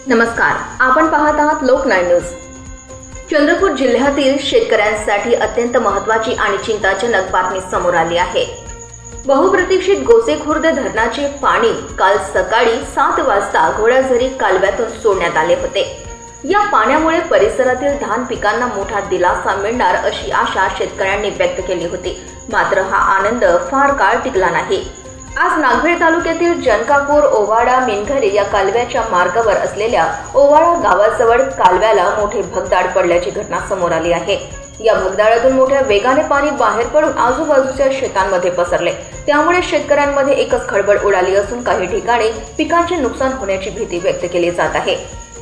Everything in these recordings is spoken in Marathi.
नमस्कार, आपण पाहत आहात लोकनाय न्यूज। चंद्रपूर जिल्ह्यातील शेतकऱ्यांसाठी अत्यंत महत्त्वाची आणि चिंताजनक बातमी समोर आली आहे। बहुप्रतीक्षित गोसेखुर्द धरणाचे पाणी काल सकाळी 7 वाजता घोडाझरी कालव्यातून सोडण्यात आले होते। या पाण्यामुळे परिसरातील धान पिकांना मोठा दिलासा मिळणार अशी आशा शेतकऱ्यांनी व्यक्त केली होती। मात्र हा आनंद फार काळ टिकला नाही। आज नागभीड तालुक्यातील जनकापूर ओवाडा मिनघरी या कालव्याच्या मार्गावर असलेल्या ओवाडा गावाजवळ कालव्याला मोठे भगदाड पडल्याची घटना समोर आली आहे। या भगदाडातून मोठ्या वेगाने पाणी बाहेर पडून आजूबाजूच्या शेतांमध्ये पसरले। त्यामुळे शेतकऱ्यांमध्ये एकच खळबळ उडाली असून काही ठिकाणी पिकांचे नुकसान होण्याची भीती व्यक्त केली जात आहे।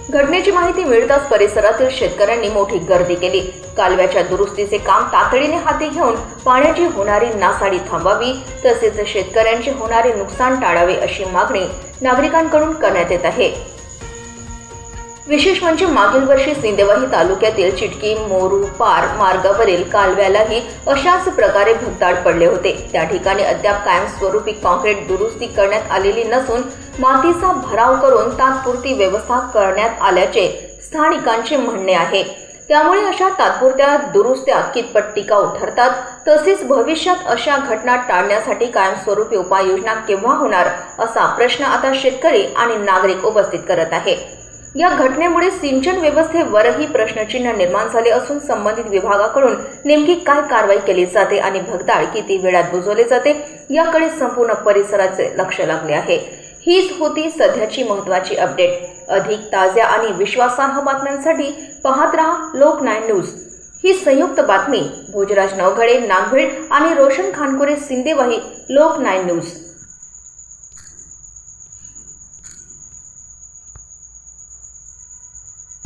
घटनेची माहिती मिळताच परिसरातील शेतकऱ्यांनी मोठी गर्दी केली। कालव्याच्या दुरुस्तीचे काम तातडीने हाती घेऊन पाण्याची होणारी नासाडी थांबावी, तसेच शेतकऱ्यांचे होणारे नुकसान टाळावे अशी मागणी नागरिकांकडून करण्यात येत आहे। विशेष म्हणजे मागील वर्षी सिंदेवाही तालुक्यातील चिटकी मोरू पार मार्गावरील कालव्यालाही अशाच प्रकारे भगदाड पडले होते। त्या ठिकाणी अद्याप कायमस्वरूपी कॉन्क्रीट दुरुस्ती करण्यात आलेली नसून मातीचा भराव करून तात्पुरती व्यवस्था करण्यात आल्याचे स्थानिकांचे म्हणणे आहे। त्यामुळे अशा तात्पुरत्या दुरुस्त्या कितपत टिकाऊ ठरतात, तसेच भविष्यात अशा घटना टाळण्यासाठी कायमस्वरूपी उपाययोजना केव्हा होणार असा प्रश्न आता शेतकरी आणि नागरिक उपस्थित करत आहे। या घटनेमुळे सिंचन व्यवस्थेवरही प्रश्नचिन्ह निर्माण झाले असून संबंधित विभागाकडून नेमकी काय कारवाई केली जाते आणि भगदाड किती वेळात बुजवले जाते याकडे संपूर्ण परिसराचे लक्ष लागले आहे। हीच होती सध्याची महत्त्वाची अपडेट। अधिक ताज्या आणि विश्वासार्ह बातम्यांसाठी पाहत रहा लोकनाय न्यूज। ही संयुक्त बातमी भोजराज नवघडे नागभीड आणि रोशन खानकुरे सिंदेवाही लोकनाय न्यूज।